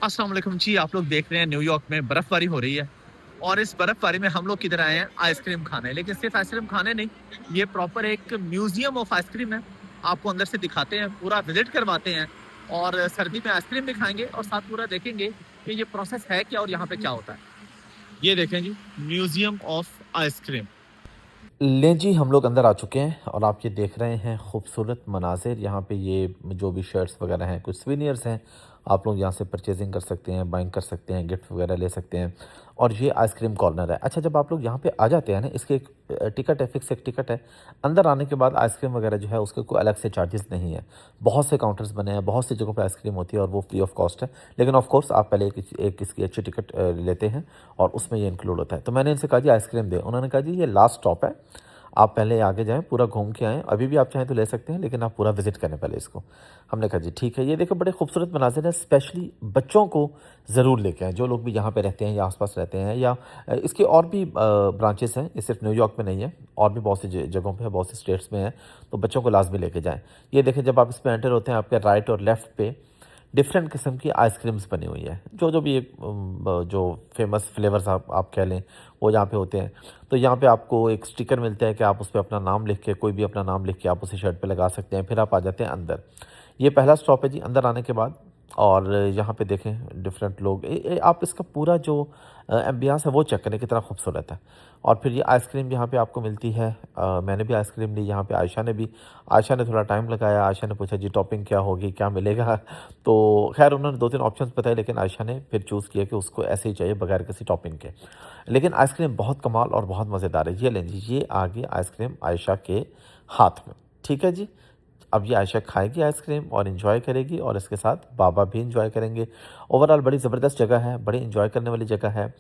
अस्सलाम वालेकुम जी, आप लोग देख रहे हैं न्यूयॉर्क में बर्फबारी हो रही है और इस बर्फबारी में हम लोग किधर आए हैं आइसक्रीम खाने। लेकिन सिर्फ आइसक्रीम खाने नहीं, ये प्रॉपर एक म्यूजियम ऑफ आइसक्रीम है। आपको अंदर से दिखाते हैं, पूरा विजिट करवाते हैं और सर्दी में आइसक्रीम भी खाएंगे और साथ पूरा देखेंगे कि ये प्रोसेस है क्या और यहाँ पे क्या होता है। ये देखें जी, म्यूजियम ऑफ आइसक्रीम। लें जी, हम लोग अंदर आ चुके हैं और आप ये देख रहे हैं खूबसूरत मनाज़िर। यहाँ पे ये जो भी शर्ट्स वगैरह हैं, कुछ सोवेनिर्स हैं, आप लोग यहाँ से परचेजिंग कर सकते हैं, बाइंग कर सकते हैं, गिफ्ट वगैरह ले सकते हैं। और ये आइसक्रीम कॉर्नर है। अच्छा, जब आप लोग यहाँ पे आ जाते हैं ना, इसके एक टिकट है, फिक्स एक टिकट है। अंदर आने के बाद आइसक्रीम वगैरह जो है उसके कोई अलग से चार्जेस नहीं है। बहुत से काउंटर्स बने हैं, बहुत सी जगहों पे आइसक्रीम होती है और वो फ्री ऑफ कॉस्ट है। लेकिन ऑफ कोर्स आप पहले एक इसकी अच्छी टिकट लेते हैं और उसमें ये इंक्लूड होता है। तो मैंने इनसे कहा जी आइसक्रीम दें। उन्होंने कहा जी ये लास्ट स्टॉप है, आप पहले आगे जाएँ, पूरा घूम के आएँ। अभी भी आप चाहें तो ले सकते हैं, लेकिन आप पूरा विज़िट करें पहले इसको। हमने कहा जी ठीक है। ये देखो बड़े खूबसूरत मनाज़िर हैं, स्पेशली बच्चों को ज़रूर लेके आएँ, जो लोग भी यहाँ पे रहते हैं या आस-पास रहते हैं या इसके और भी ब्रांचेस हैं, ये सिर्फ़ न्यूयॉर्क में नहीं है, और भी बहुत सी ज जगहों पे है, बहुत सी स्टेट्स में है, तो बच्चों को लाज़मी लेके जाएँ। ये देखें, जब आप इसमें एंटर होते हैं, आपके राइट और लेफ़्ट पे डिफरेंट किस्म की आइसक्रीम्स बनी हुई है, जो भी जो फेमस फ्लेवर्स आप कह लें, वो यहाँ पे होते हैं। तो यहाँ पे आपको एक स्टिकर मिलता है कि आप उस पे अपना नाम लिख के, कोई भी अपना नाम लिख के आप उसे शर्ट पे लगा सकते हैं। फिर आप आ जाते हैं अंदर। ये पहला स्टॉप है जी अंदर आने के बाद। और यहाँ पे देखें डिफरेंट लोग, आप इसका पूरा जो एम्बियंस है वो चेक करें, कितना खूबसूरत है। और फिर ये आइसक्रीम यहाँ पे आपको मिलती है। मैंने भी आइसक्रीम ली, यहाँ पे आयशा ने भी। आयशा ने थोड़ा टाइम लगाया, आयशा ने पूछा जी टॉपिंग क्या होगी, क्या मिलेगा। तो खैर उन्होंने 2-3 ऑप्शंस बताए, लेकिन आयशा ने फिर चूज़ किया कि उसको ऐसे ही चाहिए, बगैर किसी टॉपिंग के। लेकिन आइसक्रीम बहुत कमाल और बहुत मज़ेदार है। ये लें जी, ये आ गई आइसक्रीम आयशा के हाथ में। ठीक है जी। अब ये आयशा खाएगी आइसक्रीम और एंजॉय करेगी, और इसके साथ बाबा भी एंजॉय करेंगे। ओवरऑल बड़ी ज़बरदस्त जगह है, बड़ी एंजॉय करने वाली जगह है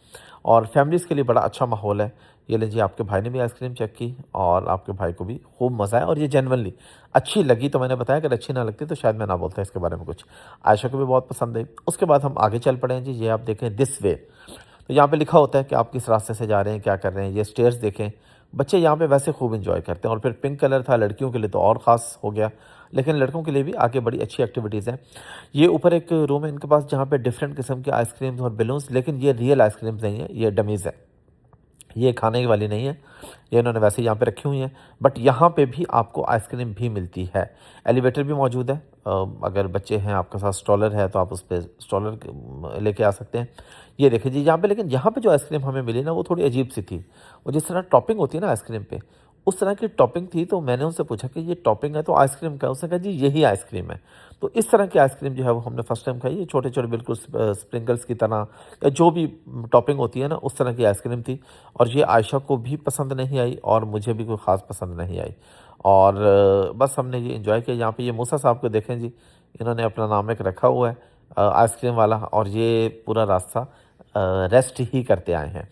और फैमिलीज़ के लिए बड़ा अच्छा माहौल है। ये लीजिए, आपके भाई ने भी आइसक्रीम चेक की और आपके भाई को भी खूब मज़ा आया और ये जेन्युइनली अच्छी लगी। तो मैंने बताया, अगर अच्छी ना लगती तो शायद मैं ना बोलता इसके बारे में कुछ। आयशा को भी बहुत पसंद आई। उसके बाद हम आगे चल पड़े हैं जी। ये आप देखें, दिस वे। तो यहाँ पे लिखा होता है कि आप किस रास्ते से जा रहे हैं, क्या कर रहे हैं। ये स्टेयर्स देखें, बच्चे यहाँ पे वैसे खूब एंजॉय करते हैं। और फिर पिंक कलर था, लड़कियों के लिए तो और ख़ास हो गया, लेकिन लड़कों के लिए भी आगे बड़ी अच्छी एक्टिविटीज़ हैं। ये ऊपर एक रूम है इनके पास, जहाँ पे डिफरेंट किस्म के आइसक्रीम्स और बलून्स, लेकिन ये रियल आइसक्रीम्स नहीं है, ये डमीज़ है, ये खाने वाली नहीं है। ये इन्होंने वैसे यहाँ पे रखी हुई हैं। बट यहाँ पे भी आपको आइसक्रीम भी मिलती है। एलिवेटर भी मौजूद है। अगर बच्चे हैं, आपके साथ स्ट्रॉलर है, तो आप उस पे स्ट्रॉलर लेके आ सकते हैं। ये देखिए जी यहाँ पे, लेकिन यहाँ पे जो आइसक्रीम हमें मिली ना, वो थोड़ी अजीब सी थी। वो जिस तरह टॉपिंग होती है ना आइसक्रीम पे, उस तरह की टॉपिंग थी। तो मैंने उनसे पूछा कि ये टॉपिंग है तो आइसक्रीम का है? उसने कहा जी यही आइसक्रीम है। तो इस तरह की आइसक्रीम जो है वो हमने फर्स्ट टाइम खाई है। छोटे-छोटे बिल्कुल स्प्रिंकल्स की तरह, या जो भी टॉपिंग होती है ना, उस तरह की आइसक्रीम थी। और ये आयशा को भी पसंद नहीं आई और मुझे भी कोई ख़ास पसंद नहीं आई। और बस हमने ये एंजॉय किया। यहाँ पे ये मूसा साहब को देखें जी, इन्होंने अपना नाम एक रखा हुआ है आइसक्रीम वाला, और ये पूरा रास्ता रेस्ट ही करते आए हैं।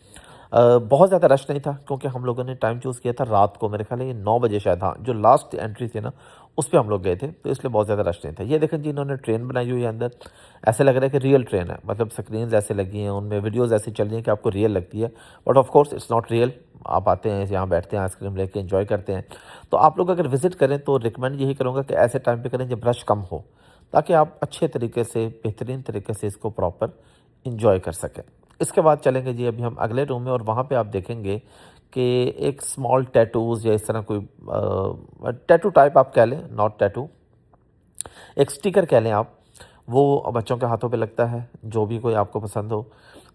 बहुत ज़्यादा रश नहीं था, क्योंकि हम लोगों ने टाइम चूज़ किया था रात को, मेरे ख्याल है ये 9 बजे शायद, हाँ, जो लास्ट एंट्री थी ना, उस पे हम लोग गए थे, तो इसलिए बहुत ज़्यादा रश नहीं था। ये देखें जी, इन्होंने ट्रेन बनाई हुई है अंदर। ऐसे लग रहा है कि रियल ट्रेन है, मतलब स्क्रीन्स ऐसे लगी हैं, उनमें वीडियोज़ ऐसी चल रही हैं कि आपको रियल लगती है। But of course it's not real. आप आते हैं यहाँ, बैठते हैं, आइसक्रीम लेके एंजॉय करते हैं। तो आप लोग अगर विज़िट करें तो रिकमेंड यही करूँगा कि ऐसे टाइम पे करें जब रश कम हो, ताकि आप अच्छे तरीके से, बेहतरीन तरीके से इसको प्रॉपर एंजॉय कर सकें। इसके बाद चलेंगे जी अभी हम अगले रूम में, और वहाँ पे आप देखेंगे कि एक स्मॉल टैटूज़ या इस तरह कोई टैटू टाइप आप कह लें, नॉट टैटू, एक स्टिकर कह लें आप, वो बच्चों के हाथों पे लगता है, जो भी कोई आपको पसंद हो।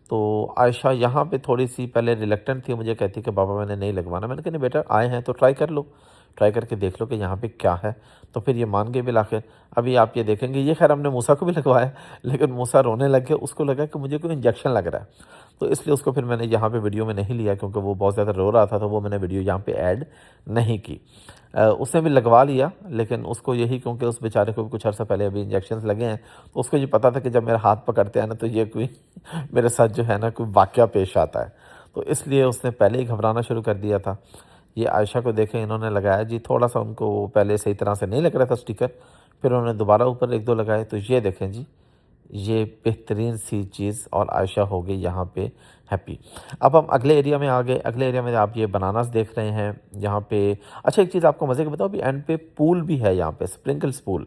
तो आयशा यहाँ पे थोड़ी-सी पहले रिलक्टेंट थी, मुझे कहती कि पापा मैंने नहीं लगवाना। मैंने कहा नहीं बेटा, आए हैं तो ट्राई कर लो, ट्राई करके देख लो कि यहाँ पे क्या है। तो फिर ये मान गई बिल आखिर। अभी आप ये देखेंगे, ये खैर हमने मूसा को भी लगवाया, लेकिन मूसा रोने लग गया, उसको लगा कि मुझे कोई इंजेक्शन लग रहा है। तो इसलिए उसको फिर मैंने यहाँ पे वीडियो में नहीं लिया, क्योंकि वो बहुत ज़्यादा रो रहा था, तो वो मैंने वीडियो यहाँ पे ऐड नहीं की। उसने भी लगवा लिया, लेकिन उसको यही, क्योंकि उस बेचारे को भी कुछ अर्सा पहले अभी इंजेक्शंस लगे हैं, तो उसको ये पता था कि जब मेरा हाथ पकड़ते हैं ना, तो ये कोई मेरे साथ जो है ना कोई वाक़या पेश आता है। तो इसलिए उसने पहले ही घबराना शुरू कर दिया था। ये आयशा को देखें, इन्होंने लगाया जी, थोड़ा-सा उनको पहले सही तरह से नहीं लग रहा था स्टिकर, फिर उन्होंने दोबारा ऊपर 1-2 लगाए, तो ये देखें जी, ये बेहतरीन सी चीज़, और आयशा हो गई यहाँ पे हैप्पी। अब हम अगले एरिया में आ गए। अगले एरिया में आप ये बनानास देख रहे हैं यहाँ पे। अच्छा, एक चीज़ आपको मज़े की बताऊँ, अभी एंड पे पूल भी है यहाँ पे, स्प्रिंकल्स पूल,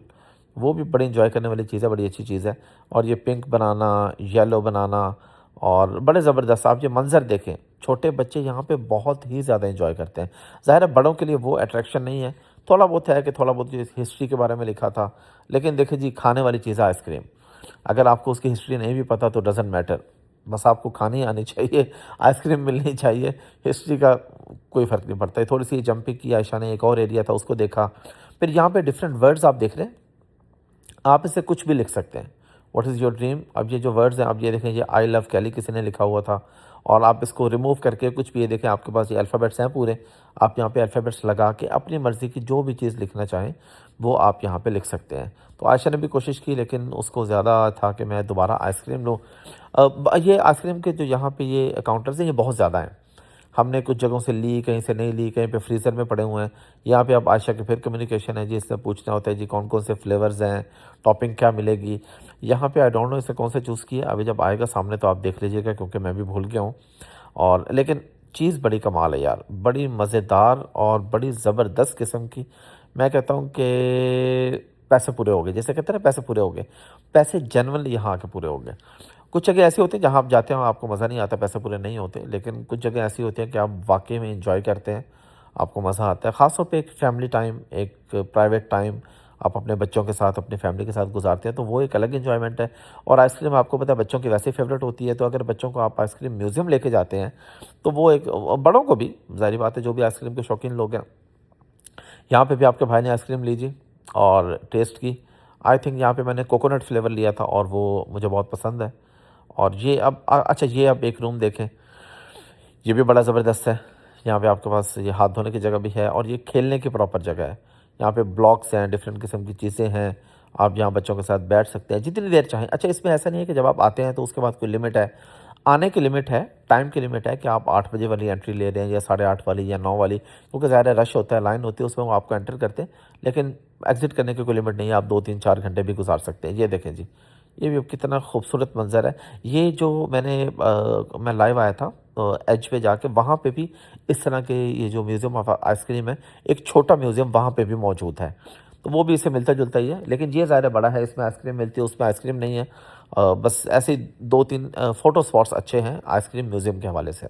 वो भी बड़ी इंजॉय करने वाली चीज़ है, बड़ी अच्छी चीज़ है। और ये पिंक बनाना, येलो बनाना और बड़े ज़बरदस्त आप ये मंज़र देखें, छोटे बच्चे यहाँ पे बहुत ही ज़्यादा एंजॉय करते हैं। ज़ाहिर है बड़ों के लिए वो अट्रैक्शन नहीं है, थोड़ा बहुत है कि थोड़ा बहुत जो हिस्ट्री के बारे में लिखा था, लेकिन देखिए जी खाने वाली चीज़ है आइसक्रीम। अगर आपको उसकी हिस्ट्री नहीं भी पता तो डज़न्ट मैटर, बस आपको खानी आनी चाहिए, आइसक्रीम मिलनी चाहिए, हिस्ट्री का कोई फ़र्क नहीं पड़ता है। थोड़ी-सी जंपिंग की आयशा ने, एक और एरिया था उसको देखा। फिर यहाँ पे डिफरेंट वर्ड्स आप देख रहे हैं, आप इससे कुछ भी लिख सकते हैं। What is your dream? अब ये जो वर्ड्स हैं, आप ये देखें, ये आई लव कैली किसी ने लिखा हुआ था और आप इसको रिमूव करके कुछ भी, ये देखें आपके पास ये अल्फ़ाबेट्स हैं पूरे। आप यहाँ पे अल्फ़ाबेट्स लगा के अपनी मर्ज़ी की जो भी चीज़ लिखना चाहें, वो आप यहाँ पे लिख सकते हैं। तो आयशा ने भी कोशिश की, लेकिन उसको ज़्यादा था कि मैं दोबारा आइसक्रीम लूँ। ये आइसक्रीम के जो यहाँ पे ये काउंटर्स हैं, ये बहुत ज़्यादा हैं। हमने कुछ जगहों से ली, कहीं से नहीं ली, कहीं पे फ्रीज़र में पड़े हुए हैं। यहाँ पे अब आयशा की फिर कम्युनिकेशन है जी, इससे पूछना होता है जी कौन-कौन से फ्लेवर्स हैं, टॉपिंग क्या मिलेगी। यहाँ पे आई डोंट नो इसे कौन से चूज़ किया, अभी जब आएगा सामने तो आप देख लीजिएगा क्योंकि मैं भी भूल गया हूँ। और लेकिन चीज़ बड़ी कमाल है यार, बड़ी मज़ेदार और बड़ी ज़बरदस्त किस्म की। मैं कहता हूँ कि पैसे पूरे हो गए, जैसे कहते हैं ना पैसे पूरे हो गए, पैसे जेनुइनली यहाँ आके पूरे हो गए। कुछ जगह ऐसी होती है जहाँ आप जाते हो आपको मज़ा नहीं आता, पैसे पूरे नहीं होते, लेकिन कुछ जगह ऐसी होती है कि आप वाक़ई में एन्जॉय करते हैं, आपको मज़ा आता है। ख़ास तौर पे एक फैमिली टाइम, एक प्राइवेट टाइम आप अपने बच्चों के साथ, अपनी फैमिली के साथ गुज़ारते हैं, तो वो एक अलग एन्जॉयमेंट है। और आइसक्रीम आपको पता है बच्चों की वैसे ही फ़ेवरेट होती है, तो अगर बच्चों को आप आइसक्रीम म्यूज़ियम लेके जाते हैं, तो वो एक बड़ों को भी, ज़ाहिर-सी बात है जो भी आइसक्रीम के शौकीन लोग हैं, यहाँ पे भी आपके भाई ने आइसक्रीम ली जी और टेस्ट की। आई थिंक यहाँ पे मैंने कोकोनट फ्लेवर लिया था और वो मुझे बहुत पसंद है। और ये अब अच्छा ये अब एक रूम देखें, ये भी बड़ा ज़बरदस्त है। यहाँ पे आपके पास ये हाथ धोने की जगह भी है और ये खेलने की प्रॉपर जगह है। यहाँ पे ब्लॉक्स हैं, डिफरेंट किस्म की चीज़ें हैं। आप यहाँ बच्चों के साथ बैठ सकते हैं जितनी देर चाहें। अच्छा इसमें ऐसा नहीं है कि जब आप आते हैं तो उसके बाद कोई लिमिट है। आने की लिमिट है, टाइम की लिमिट है कि आप 8 बजे वाली एंट्री ले रहे हैं या 8:30 वाली या 9 वाली, क्योंकि ज़्यादा रश होता है, लाइन होती है, उसमें वो आपको एंटर करते हैं। लेकिन एग्ज़िट करने की कोई लिमिट नहीं है, आप 2, 3, 4 घंटे भी गुज़ार सकते हैं। ये देखें जी, ये भी कितना खूबसूरत मंज़र है। ये जो मैं लाइव आया था एज पे जाके, वहाँ पे भी इस तरह के ये जो म्यूज़ियम ऑफ आइसक्रीम है, एक छोटा म्यूज़ियम वहाँ पे भी मौजूद है। तो वो भी इससे मिलता-जुलता ही है, लेकिन ये ज़्यादा बड़ा है, इसमें आइसक्रीम मिलती है, उसमें आइसक्रीम नहीं है। बस ऐसे ही 2-3 फ़ोटो स्पॉट्स अच्छे हैं आइसक्रीम म्यूज़ियम के हवाले से।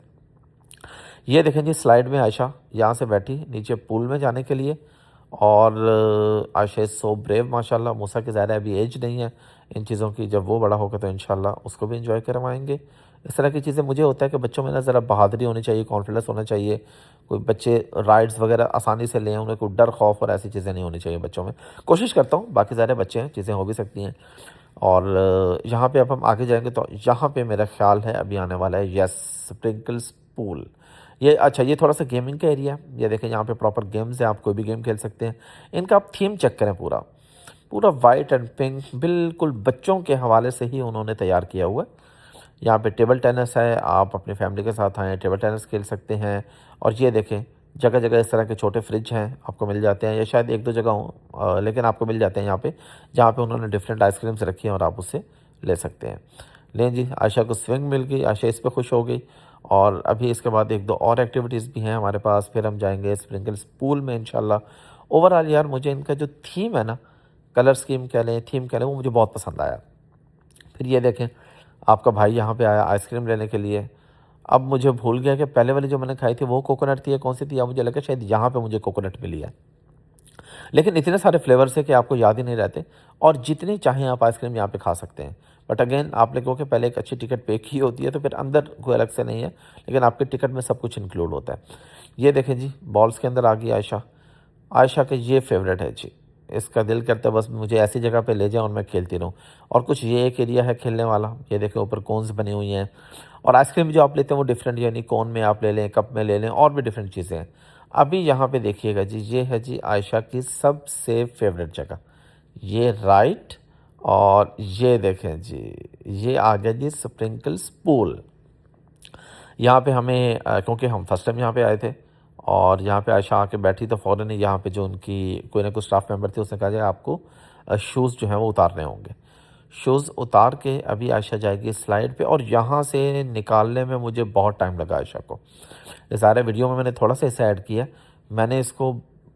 ये देखें जी स्लाइड में आयशा यहाँ से बैठी नीचे पूल में जाने के लिए। और आयशा इज़ सो ब्रेव माशाल्लाह। मूसा की ज़ाहिर है अभी एज नहीं है इन चीज़ों की, जब वो बड़ा होगा तो इंशाल्लाह उसको भी इंजॉय करवाएंगे। इस तरह की चीज़ें मुझे होता है कि बच्चों में ना ज़रा बहादुरी होनी चाहिए, कॉन्फिडेंस होना चाहिए। कोई बच्चे राइड्स वगैरह आसानी से लें, उन्हें कोई डर खौफ और ऐसी चीज़ें नहीं होनी चाहिए बच्चों में। कोशिश करता हूँ, बाकी ज़ाहिर है बच्चे हैं, चीज़ें हो भी सकती हैं। और यहाँ पे अब हम आगे जाएंगे तो यहाँ पे मेरा ख्याल है अभी आने वाला है यस स्प्रिंकल्स पूल। ये अच्छा ये थोड़ा सा गेमिंग का एरिया है। ये देखें यहाँ पे प्रॉपर गेम्स है, आप कोई भी गेम खेल सकते हैं। इनका आप थीम चेक करें, पूरा पूरा वाइट एंड पिंक, बिल्कुल बच्चों के हवाले से ही उन्होंने तैयार किया हुआ है। यहाँ पे टेबल टेनिस है, आप अपनी फैमिली के साथ आएँ टेबल टेनिस खेल सकते हैं। और ये देखें जगह जगह इस तरह के छोटे फ्रिज हैं, आपको मिल जाते हैं, या शायद एक दो जगह हों, लेकिन आपको मिल जाते हैं यहाँ पे, जहाँ पे उन्होंने डिफरेंट आइसक्रीम्स रखी हैं और आप उससे ले सकते हैं। लें जी, आयशा को स्विंग मिल गई, आयशा इस पे खुश हो गई। और अभी इसके बाद एक दो और एक्टिविटीज़ भी हैं हमारे पास, फिर हम जाएंगे स्प्रिंकल्स पूल में इंशाल्लाह। ओवरऑल यार मुझे इनका जो थीम है ना, कलर स्कीम कह लें, थीम कह लें, वो मुझे बहुत पसंद आया। फिर ये देखें आपका भाई यहाँ पे आया आइसक्रीम लेने के लिए। अब मुझे भूल गया कि पहले वाली जो मैंने खाई थी वो कोकोनट थी या कौन सी थी, या मुझे लगा शायद यहाँ पे मुझे कोकोनट मिली है। लेकिन इतने सारे फ्लेवर्स है कि आपको याद ही नहीं रहते, और जितनी चाहें आप आइसक्रीम यहाँ पे खा सकते हैं। बट अगेन आपने कहो कि पहले एक अच्छी टिकट पे की होती है, तो फिर अंदर कोई अलग से नहीं है, लेकिन आपके टिकट में सब कुछ इंक्लूड होता है। ये देखें जी बॉल्स के अंदर आ गई आयशा। आयशा का ये फेवरेट है जी, इसका दिल करता है बस मुझे ऐसी जगह पे ले जाओ और मैं खेलती रहूँ। और कुछ ये एक एरिया है खेलने वाला, ये देखें ऊपर कोन्स बनी हुई हैं। और आइसक्रीम जो आप लेते हैं वो डिफरेंट, यानी कोन में आप ले लें, कप में ले लें, और भी डिफरेंट चीज़ें हैं। अभी यहाँ पे देखिएगा जी, ये है जी आयशा की सबसे फेवरेट जगह, ये राइट। और ये देखें जी, ये आ गया जी स्प्रिंकल्स पूल। यहाँ पे हमें क्योंकि हम फर्स्ट टाइम यहाँ पे आए थे, और यहाँ पे आयशा आके बैठी तो फ़ौरन ही यहाँ पे जो उनकी कोई ना कोई स्टाफ मेंबर थे, उसने कहा जाए आपको शूज़ जो हैं वो उतारने होंगे। शूज़ उतार के अभी आयशा जाएगी स्लाइड पे, और यहाँ से निकालने में मुझे बहुत टाइम लगा आयशा को। ये सारे वीडियो में मैंने थोड़ा सा इसे ऐड किया। मैंने इसको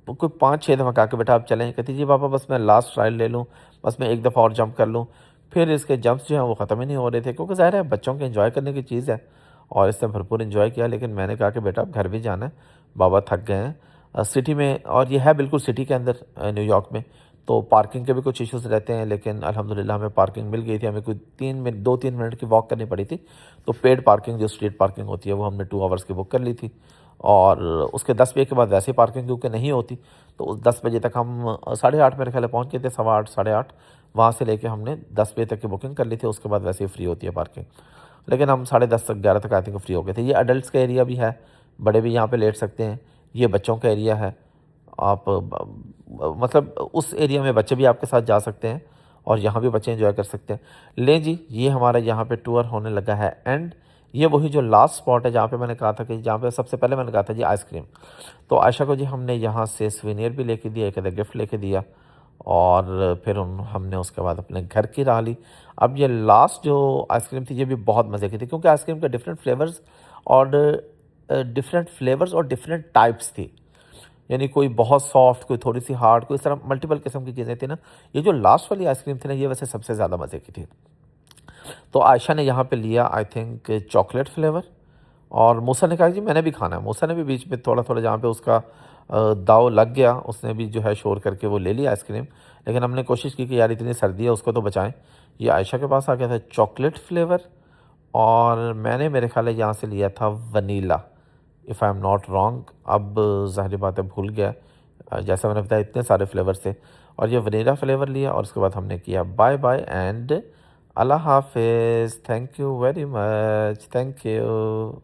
कोई 5-6 दफ़ा कहा कि बेटा आप चलें, कहती जी पापा बस मैं लास्ट ट्रायल ले लूँ, बस मैं एक दफ़ा और जंप कर लूँ। फिर इसके जंप्स जो हैं वो ख़त्म ही नहीं हो रहे थे, क्योंकि ज़ाहिर है बच्चों के एंजॉय करने की चीज़ है और इसने भरपूर एंजॉय किया। लेकिन मैंने कहा कि बेटा अब घर भी जाना है, बाबा थक गए हैं। सिटी में, और ये है बिल्कुल सिटी के अंदर न्यूयॉर्क में, तो पार्किंग के भी कुछ इश्यूज़ रहते हैं, लेकिन अल्हम्दुलिल्लाह हमें पार्किंग मिल गई थी। हमें कोई 2-3 मिनट की वॉक करनी पड़ी थी, तो पेड पार्किंग जो स्ट्रीट पार्किंग होती है वो हमने 2 आवर्स की बुक कर ली थी। और उसके 10 बजे के बाद वैसे ही पार्किंग क्योंकि नहीं होती, तो उस 10 बजे तक हम साढ़े 8 मेरे ख्याल है पहुँच गए थे, सवा 8 साढ़े 8। वहाँ से लेके हमने 10 बजे तक की बुकिंग कर ली थी, उसके बाद वैसे ही फ्री होती है पार्किंग। लेकिन हम साढ़े 10 तक 11 तक आई थिंक फ्री हो गए थे। ये अडल्ट्स का एरिया भी है, बड़े भी यहाँ पे लेट सकते हैं। ये बच्चों का एरिया है, आप मतलब उस एरिया में बच्चे भी आपके साथ जा सकते हैं और यहाँ भी बच्चे एंजॉय कर सकते हैं। लें जी, ये हमारा यहाँ पे टूर होने लगा है एंड। ये वही जो लास्ट स्पॉट है जहाँ पे मैंने कहा था कि जहाँ पे सबसे पहले मैंने कहा था जी आइसक्रीम। तो आयशा को जी हमने यहाँ से सुवेनियर भी लेके दिया, एक आधा गिफ्ट लेके दिया और फिर हमने उसके बाद अपने घर की राह ली। अब ये लास्ट जो आइसक्रीम थी ये भी बहुत मज़े की थी, क्योंकि आइसक्रीम के डिफरेंट फ्लेवर्स और डिफरेंट टाइप्स थी। यानी कोई बहुत सॉफ्ट, कोई थोड़ी सी हार्ड, कोई इस तरह मल्टीपल किस्म की चीज़ें थी ना। ये जो लास्ट वाली आइसक्रीम थी ना, ये वैसे सबसे ज़्यादा मज़े की थी। तो आयशा ने यहाँ पे लिया आई थिंक चॉकलेट फ्लेवर, और मूसा ने कहा जी मैंने भी खाना है। मूसा ने भी बीच में थोड़ा थोड़ा जहाँ पे उसका दाव लग गया, उसने भी जो है शोर करके वो ले लिया आइसक्रीम। लेकिन हमने कोशिश की कि यार इतनी सर्दी है उसको तो बचाएं। ये आयशा के पास आ गया था चॉकलेट फ्लेवर, और मैंने मेरे ख्याल है यहाँ से लिया था vanilla, if I am not wrong. अब ज़ाहिर बात है भूल गया, जैसा मैंने बताया इतने सारे फ्लेवर थे, और ये वनीला फ्लेवर लिया और उसके बाद हमने किया बाय बाय एंड अल्लाह हाफिज़। Thank you very much, thank you.